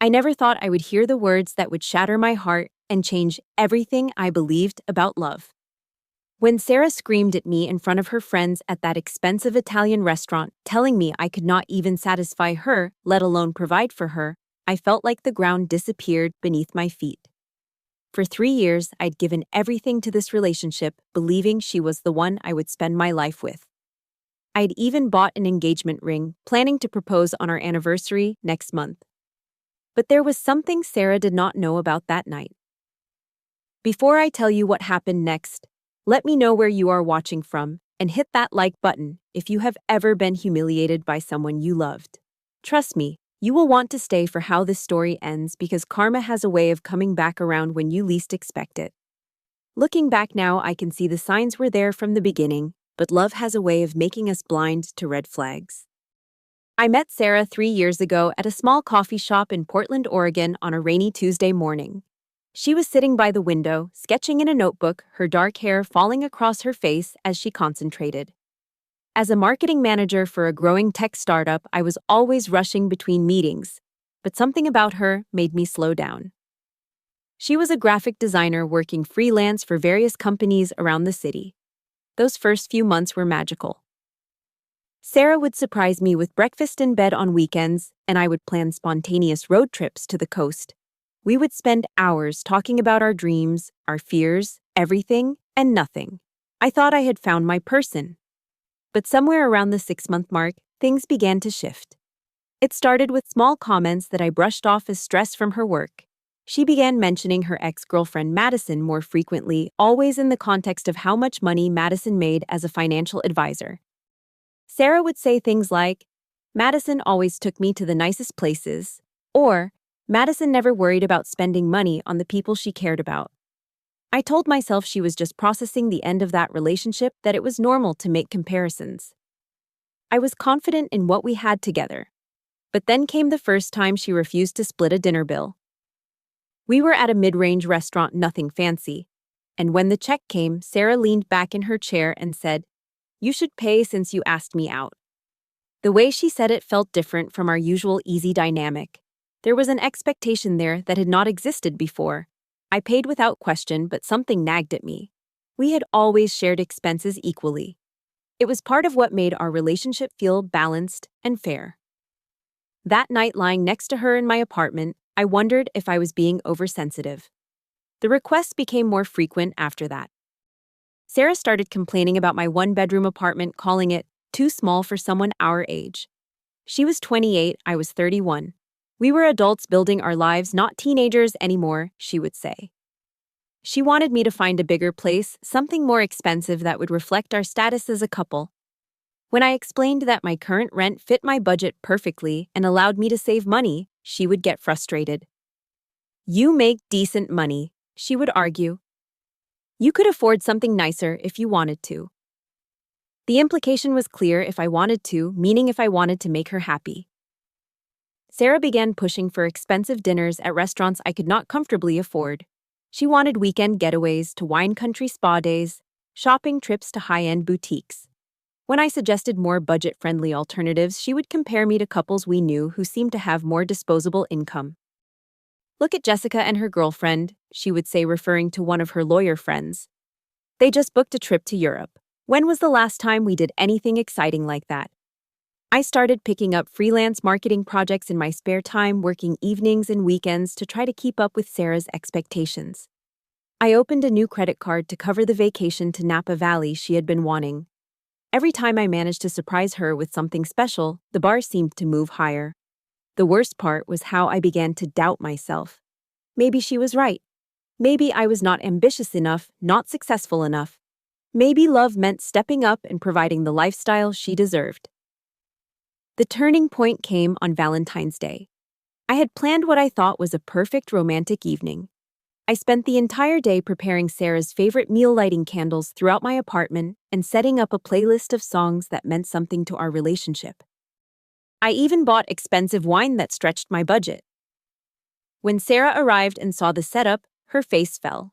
I never thought I would hear the words that would shatter my heart and change everything I believed about love. When Sarah screamed at me in front of her friends at that expensive Italian restaurant, telling me I could not even satisfy her, let alone provide for her, I felt like the ground disappeared beneath my feet. For 3 years, I'd given everything to this relationship, believing she was the one I would spend my life with. I'd even bought an engagement ring, planning to propose on our anniversary next month. But there was something Sarah did not know about that night. Before I tell you what happened next, let me know where you are watching from and hit that like button if you have ever been humiliated by someone you loved. Trust me, you will want to stay for how this story ends because karma has a way of coming back around when you least expect it. Looking back now, I can see the signs were there from the beginning, but love has a way of making us blind to red flags. I met Sarah 3 years ago at a small coffee shop in Portland, Oregon on a rainy Tuesday morning. She was sitting by the window, sketching in a notebook, her dark hair falling across her face as she concentrated. As a marketing manager for a growing tech startup, I was always rushing between meetings, but something about her made me slow down. She was a graphic designer working freelance for various companies around the city. Those first few months were magical. Sarah would surprise me with breakfast in bed on weekends, and I would plan spontaneous road trips to the coast. We would spend hours talking about our dreams, our fears, everything and nothing. I thought I had found my person. But somewhere around the 6-month mark, things began to shift. It started with small comments that I brushed off as stress from her work. She began mentioning her ex-girlfriend Madison more frequently, always in the context of how much money Madison made as a financial advisor. Sarah would say things like, "Madison always took me to the nicest places," or "Madison never worried about spending money on the people she cared about." I told myself she was just processing the end of that relationship, that it was normal to make comparisons. I was confident in what we had together. But then came the first time she refused to split a dinner bill. We were at a mid-range restaurant, nothing fancy, and when the check came, Sarah leaned back in her chair and said, "You should pay since you asked me out." The way she said it felt different from our usual easy dynamic. There was an expectation there that had not existed before. I paid without question, but something nagged at me. We had always shared expenses equally. It was part of what made our relationship feel balanced and fair. That night, lying next to her in my apartment, I wondered if I was being oversensitive. The requests became more frequent after that. Sarah started complaining about my one-bedroom apartment, calling it too small for someone our age. She was 28, I was 31. We were adults building our lives, not teenagers anymore, she would say. She wanted me to find a bigger place, something more expensive that would reflect our status as a couple. When I explained that my current rent fit my budget perfectly and allowed me to save money, she would get frustrated. "You make decent money," she would argue. "You could afford something nicer if you wanted to." The implication was clear: if I wanted to, meaning if I wanted to make her happy. Sarah began pushing for expensive dinners at restaurants I could not comfortably afford. She wanted weekend getaways to wine country spa days, shopping trips to high-end boutiques. When I suggested more budget-friendly alternatives, she would compare me to couples we knew who seemed to have more disposable income. "Look at Jessica and her girlfriend," she would say, referring to one of her lawyer friends. "They just booked a trip to Europe. When was the last time we did anything exciting like that?" I started picking up freelance marketing projects in my spare time, working evenings and weekends to try to keep up with Sarah's expectations. I opened a new credit card to cover the vacation to Napa Valley she had been wanting. Every time I managed to surprise her with something special, the bar seemed to move higher. The worst part was how I began to doubt myself. Maybe she was right. Maybe I was not ambitious enough, not successful enough. Maybe love meant stepping up and providing the lifestyle she deserved. The turning point came on Valentine's Day. I had planned what I thought was a perfect romantic evening. I spent the entire day preparing Sarah's favorite meal, lighting candles throughout my apartment, and setting up a playlist of songs that meant something to our relationship. I even bought expensive wine that stretched my budget. When Sarah arrived and saw the setup, her face fell.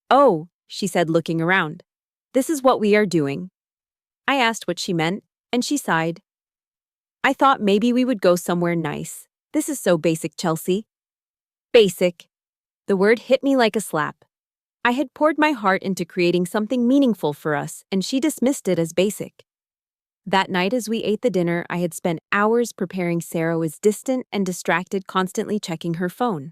"Oh," she said, looking around. "This is what we are doing." I asked what she meant, and she sighed. "I thought maybe we would go somewhere nice. This is so basic, Chelsea. Basic. The word hit me like a slap. I had poured my heart into creating something meaningful for us, and she dismissed it as basic. That night as we ate the dinner I had spent hours preparing, Sarah was distant and distracted, constantly checking her phone.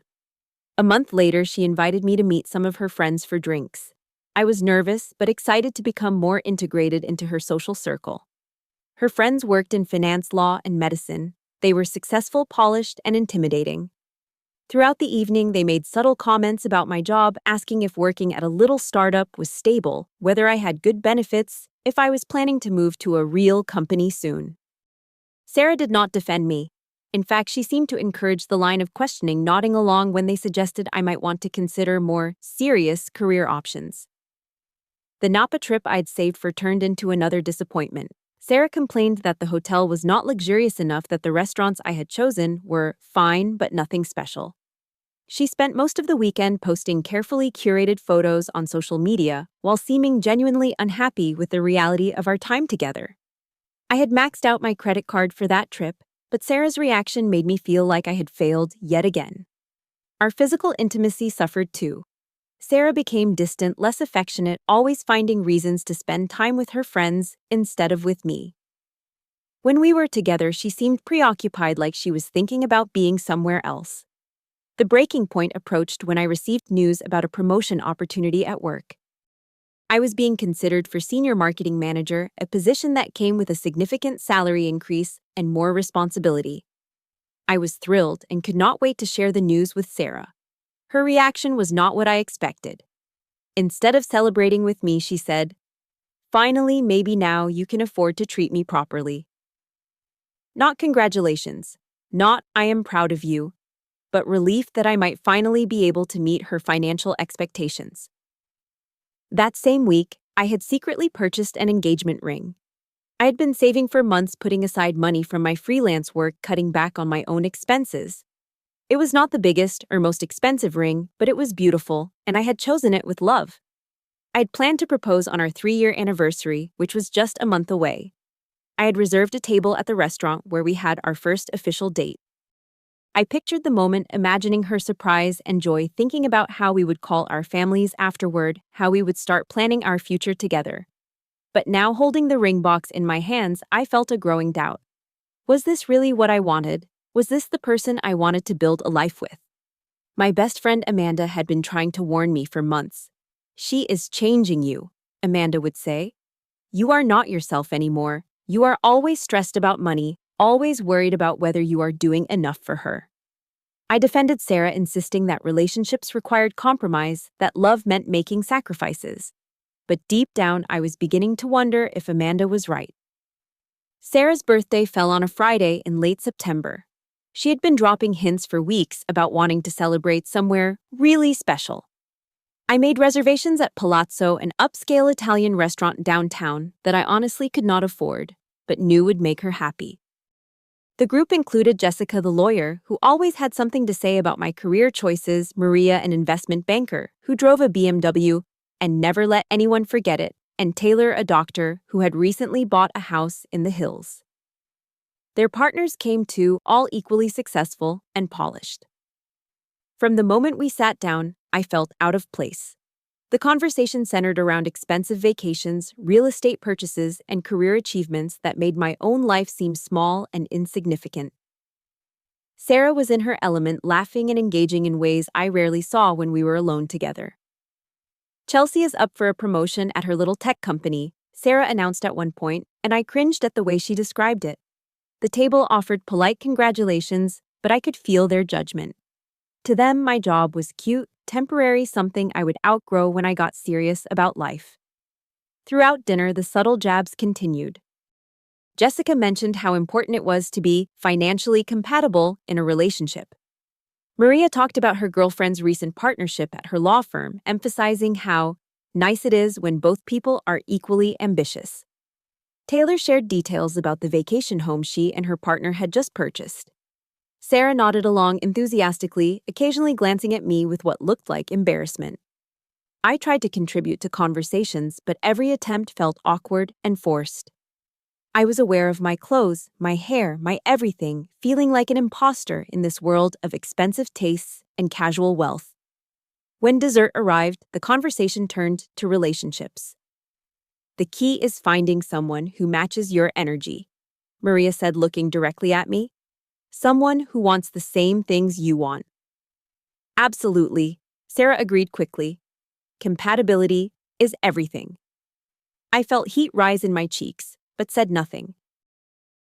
A month later, she invited me to meet some of her friends for drinks. I was nervous, but excited to become more integrated into her social circle. Her friends worked in finance, law, and medicine. They were successful, polished, and intimidating. Throughout the evening, they made subtle comments about my job, asking if working at a little startup was stable, whether I had good benefits, if I was planning to move to a real company soon. Sarah did not defend me. In fact, she seemed to encourage the line of questioning, nodding along when they suggested I might want to consider more serious career options. The Napa trip I'd saved for turned into another disappointment. Sarah complained that the hotel was not luxurious enough, that the restaurants I had chosen were fine but nothing special. She spent most of the weekend posting carefully curated photos on social media while seeming genuinely unhappy with the reality of our time together. I had maxed out my credit card for that trip, but Sarah's reaction made me feel like I had failed yet again. Our physical intimacy suffered too. Sarah became distant, less affectionate, always finding reasons to spend time with her friends instead of with me. When we were together, she seemed preoccupied, like she was thinking about being somewhere else. The breaking point approached when I received news about a promotion opportunity at work. I was being considered for senior marketing manager, a position that came with a significant salary increase and more responsibility. I was thrilled and could not wait to share the news with Sarah. Her reaction was not what I expected. Instead of celebrating with me, she said, "Finally, maybe now you can afford to treat me properly." Not congratulations, not "I am proud of you," but relief that I might finally be able to meet her financial expectations. That same week, I had secretly purchased an engagement ring. I had been saving for months, putting aside money from my freelance work, cutting back on my own expenses. It was not the biggest or most expensive ring, but it was beautiful, and I had chosen it with love. I had planned to propose on our 3-year anniversary, which was just a month away. I had reserved a table at the restaurant where we had our first official date. I pictured the moment, imagining her surprise and joy, thinking about how we would call our families afterward, how we would start planning our future together. But now, holding the ring box in my hands, I felt a growing doubt. Was this really what I wanted? Was this the person I wanted to build a life with? My best friend Amanda had been trying to warn me for months. "She is changing you," Amanda would say. "You are not yourself anymore. You are always stressed about money, always worried about whether you are doing enough for her." I defended Sarah, insisting that relationships required compromise, that love meant making sacrifices. But deep down, I was beginning to wonder if Amanda was right. Sarah's birthday fell on a Friday in late September. She had been dropping hints for weeks about wanting to celebrate somewhere really special. I made reservations at Palazzo, an upscale Italian restaurant downtown that I honestly could not afford, but knew would make her happy. The group included Jessica, the lawyer, who always had something to say about my career choices, Maria, an investment banker, who drove a BMW and never let anyone forget it, and Taylor, a doctor, who had recently bought a house in the hills. Their partners came too, all equally successful and polished. From the moment we sat down, I felt out of place. The conversation centered around expensive vacations, real estate purchases, and career achievements that made my own life seem small and insignificant. Sarah was in her element, laughing and engaging in ways I rarely saw when we were alone together. "Chelsea is up for a promotion at her little tech company," Sarah announced at one point, and I cringed at the way she described it. The table offered polite congratulations, but I could feel their judgment. To them, my job was cute, temporary, something I would outgrow when I got serious about life. Throughout dinner, the subtle jabs continued. Jessica mentioned how important it was to be financially compatible in a relationship. Maria talked about her girlfriend's recent partnership at her law firm, emphasizing how nice it is when both people are equally ambitious. Taylor shared details about the vacation home she and her partner had just purchased. Sarah nodded along enthusiastically, occasionally glancing at me with what looked like embarrassment. I tried to contribute to conversations, but every attempt felt awkward and forced. I was aware of my clothes, my hair, my everything, feeling like an imposter in this world of expensive tastes and casual wealth. When dessert arrived, the conversation turned to relationships. The key is finding someone who matches your energy, Maria said, looking directly at me. Someone who wants the same things you want. Absolutely, Sarah agreed quickly. Compatibility is everything. I felt heat rise in my cheeks, but said nothing.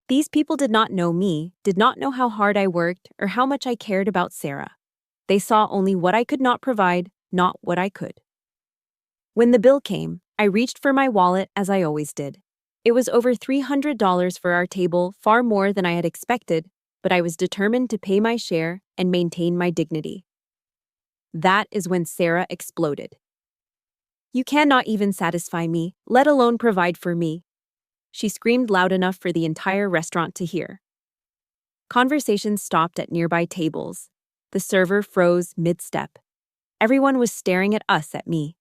These people did not know me, did not know how hard I worked or how much I cared about Sarah. They saw only what I could not provide, not what I could. When the bill came, I reached for my wallet as I always did. It was over $300 for our table, far more than I had expected, but I was determined to pay my share and maintain my dignity. That is when Sarah exploded. You cannot even satisfy me, let alone provide for me. She screamed loud enough for the entire restaurant to hear. Conversations stopped at nearby tables. The server froze mid-step. Everyone was staring at me.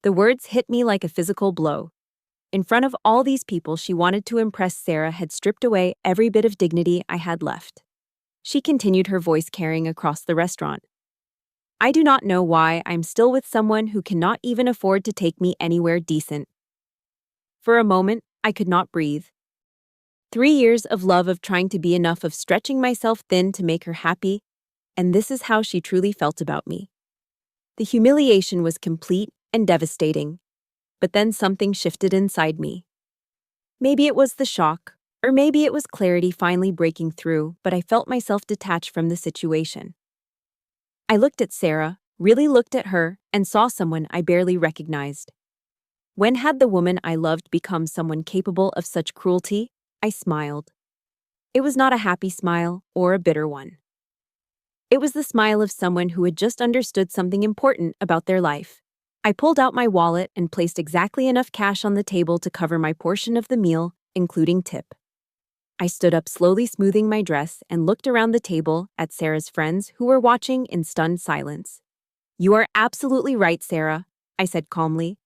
The words hit me like a physical blow. In front of all these people she wanted to impress Sarah had stripped away every bit of dignity I had left. She continued, her voice carrying across the restaurant. I do not know why I'm still with someone who cannot even afford to take me anywhere decent. For a moment, I could not breathe. 3 years of love, of trying to be enough, of stretching myself thin to make her happy, and this is how she truly felt about me. The humiliation was complete and devastating. But then something shifted inside me. Maybe it was the shock, or maybe it was clarity finally breaking through, but I felt myself detach from the situation. I looked at Sarah, really looked at her, and saw someone I barely recognized. When had the woman I loved become someone capable of such cruelty? I smiled. It was not a happy smile or a bitter one. It was the smile of someone who had just understood something important about their life. I pulled out my wallet and placed exactly enough cash on the table to cover my portion of the meal, including tip. I stood up, slowly smoothing my dress, and looked around the table at Sarah's friends who were watching in stunned silence. You are absolutely right, Sarah, I said calmly.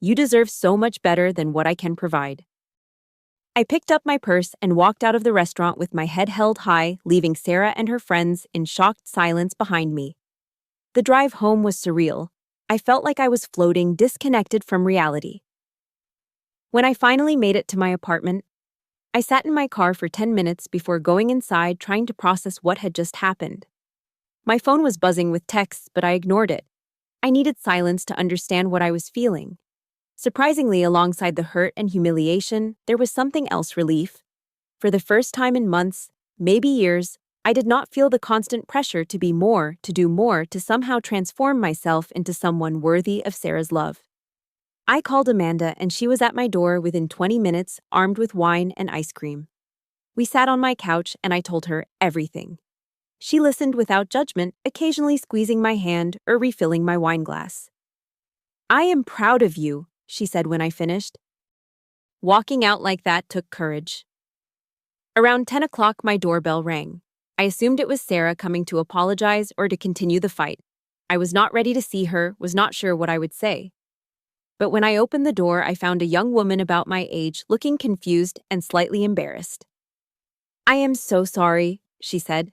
You deserve so much better than what I can provide. I picked up my purse and walked out of the restaurant with my head held high, leaving Sarah and her friends in shocked silence behind me. The drive home was surreal. I felt like I was floating, disconnected from reality. When I finally made it to my apartment, I sat in my car for 10 minutes before going inside, trying to process what had just happened. My phone was buzzing with texts, but I ignored it. I needed silence to understand what I was feeling. Surprisingly, alongside the hurt and humiliation, there was something else: relief. For the first time in months, maybe years, I did not feel the constant pressure to be more, to do more, to somehow transform myself into someone worthy of Sarah's love. I called Amanda, and she was at my door within 20 minutes, armed with wine and ice cream. We sat on my couch, and I told her everything. She listened without judgment, occasionally squeezing my hand or refilling my wine glass. I am proud of you, she said when I finished. Walking out like that took courage. Around 10 o'clock, my doorbell rang. I assumed it was Sarah coming to apologize or to continue the fight. I was not ready to see her, was not sure what I would say. But when I opened the door, I found a young woman about my age, looking confused and slightly embarrassed. I am so sorry, she said.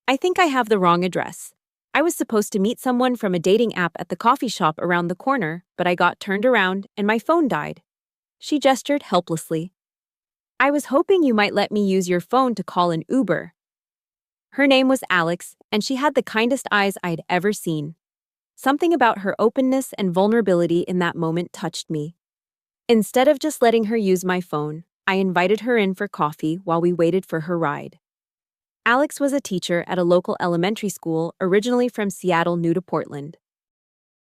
I think I have the wrong address. I was supposed to meet someone from a dating app at the coffee shop around the corner, but I got turned around and my phone died. She gestured helplessly. I was hoping you might let me use your phone to call an Uber. Her name was Alex, and she had the kindest eyes I'd ever seen. Something about her openness and vulnerability in that moment touched me. Instead of just letting her use my phone, I invited her in for coffee while we waited for her ride. Alex was a teacher at a local elementary school, originally from Seattle, new to Portland.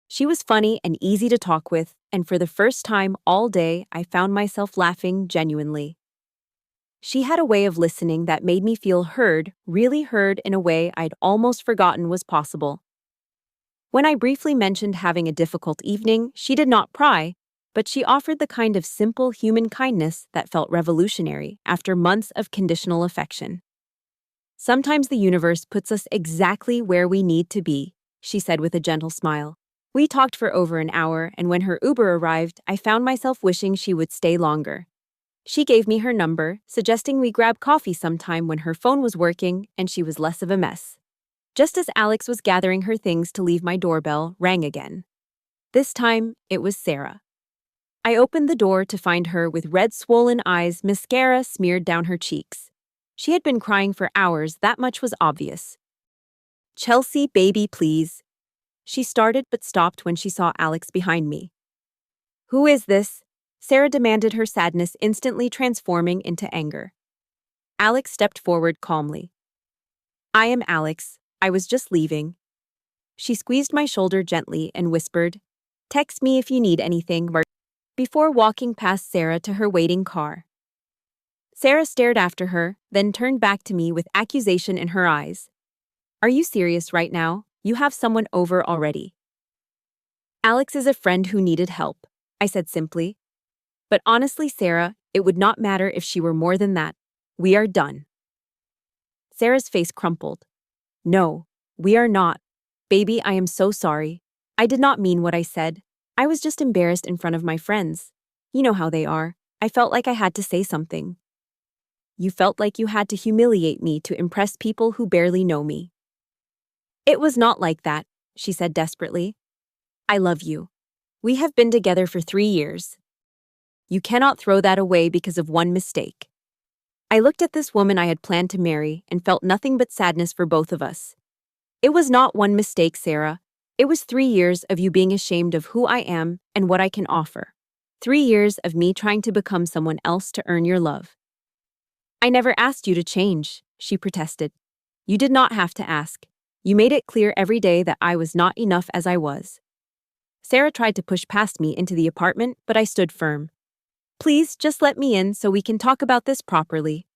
She was funny and easy to talk with, and for the first time all day, I found myself laughing genuinely. She had a way of listening that made me feel heard, really heard, in a way I'd almost forgotten was possible. When I briefly mentioned having a difficult evening, she did not pry, but she offered the kind of simple human kindness that felt revolutionary after months of conditional affection. Sometimes the universe puts us exactly where we need to be, she said with a gentle smile. We talked for over an hour, and when her Uber arrived, I found myself wishing she would stay longer. She gave me her number, suggesting we grab coffee sometime when her phone was working and she was less of a mess. Just as Alex was gathering her things to leave, my doorbell rang again. This time, it was Sarah. I opened the door to find her with red swollen eyes, mascara smeared down her cheeks. She had been crying for hours, that much was obvious. "Chelsea, baby, please." She started but stopped when she saw Alex behind me. "Who is this?" Sarah demanded, her sadness instantly transforming into anger. Alex stepped forward calmly. "I am Alex. I was just leaving." She squeezed my shoulder gently and whispered, "Text me if you need anything," before walking past Sarah to her waiting car. Sarah stared after her, then turned back to me with accusation in her eyes. "Are you serious right now? You have someone over already." "Alex is a friend who needed help," I said simply. "But honestly, Sarah, it would not matter if she were more than that. We are done." Sarah's face crumpled. "No, we are not. Baby, I am so sorry. I did not mean what I said. I was just embarrassed in front of my friends. You know how they are. I felt like I had to say something." "You felt like you had to humiliate me to impress people who barely know me." "It was not like that," she said desperately. "I love you. We have been together for 3 years. You cannot throw that away because of one mistake." I looked at this woman I had planned to marry and felt nothing but sadness for both of us. "It was not one mistake, Sarah. It was 3 years of you being ashamed of who I am and what I can offer. 3 years of me trying to become someone else to earn your love." "I never asked you to change," she protested. "You did not have to ask. You made it clear every day that I was not enough as I was." Sarah tried to push past me into the apartment, but I stood firm. "Please, just let me in so we can talk about this properly."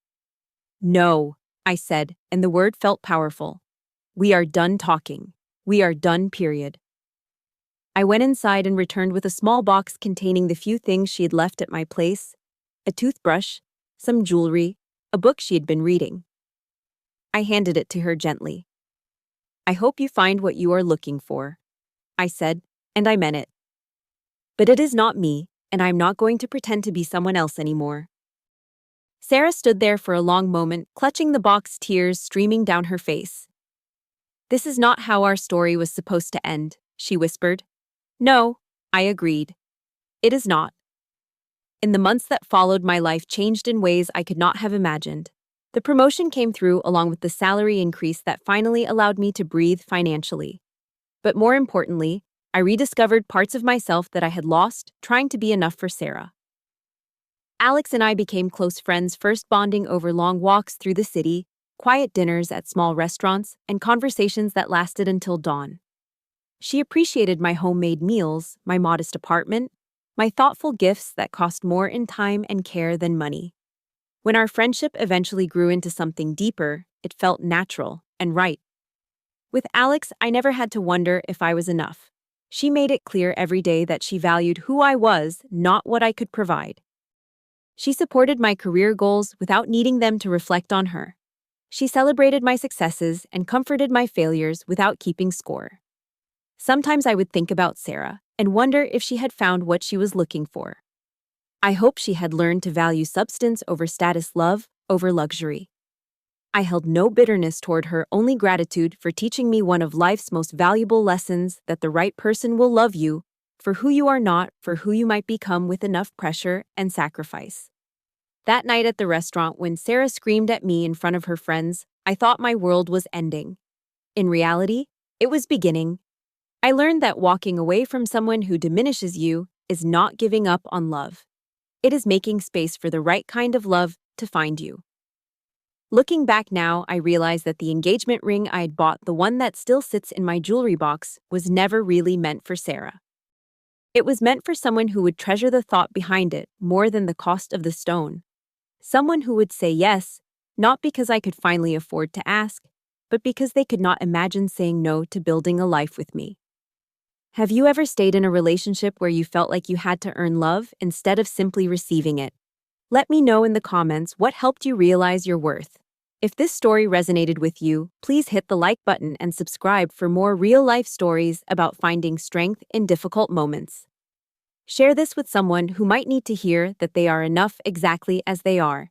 "No," I said, and the word felt powerful. "We are done talking. We are done, period." I went inside and returned with a small box containing the few things she had left at my place: a toothbrush, some jewelry, a book she had been reading. I handed it to her gently. "I hope you find what you are looking for," I said, and I meant it. "But it is not me, and I am not going to pretend to be someone else anymore." Sarah stood there for a long moment, clutching the box, tears streaming down her face. "This is not how our story was supposed to end," she whispered. "No," I agreed. "It is not." In the months that followed, my life changed in ways I could not have imagined. The promotion came through along with the salary increase that finally allowed me to breathe financially. But more importantly, I rediscovered parts of myself that I had lost trying to be enough for Sarah. Alex and I became close friends, first bonding over long walks through the city, quiet dinners at small restaurants, and conversations that lasted until dawn. She appreciated my homemade meals, my modest apartment, my thoughtful gifts that cost more in time and care than money. When our friendship eventually grew into something deeper, it felt natural and right. With Alex, I never had to wonder if I was enough. She made it clear every day that she valued who I was, not what I could provide. She supported my career goals without needing them to reflect on her. She celebrated my successes and comforted my failures without keeping score. Sometimes I would think about Sarah and wonder if she had found what she was looking for. I hope she had learned to value substance over status, love over luxury. I held no bitterness toward her, only gratitude for teaching me one of life's most valuable lessons: that the right person will love you for who you are, not for who you might become, with enough pressure and sacrifice. That night at the restaurant, when Sarah screamed at me in front of her friends, I thought my world was ending. In reality, it was beginning. I learned that walking away from someone who diminishes you is not giving up on love. It is making space for the right kind of love to find you. Looking back now, I realize that the engagement ring I had bought, the one that still sits in my jewelry box, was never really meant for Sarah. It was meant for someone who would treasure the thought behind it more than the cost of the stone. Someone who would say yes, not because I could finally afford to ask, but because they could not imagine saying no to building a life with me. Have you ever stayed in a relationship where you felt like you had to earn love instead of simply receiving it? Let me know in the comments what helped you realize your worth. If this story resonated with you, please hit the like button and subscribe for more real-life stories about finding strength in difficult moments. Share this with someone who might need to hear that they are enough exactly as they are.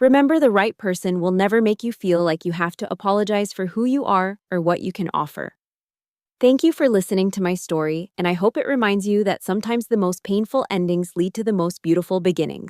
Remember, the right person will never make you feel like you have to apologize for who you are or what you can offer. Thank you for listening to my story, and I hope it reminds you that sometimes the most painful endings lead to the most beautiful beginnings.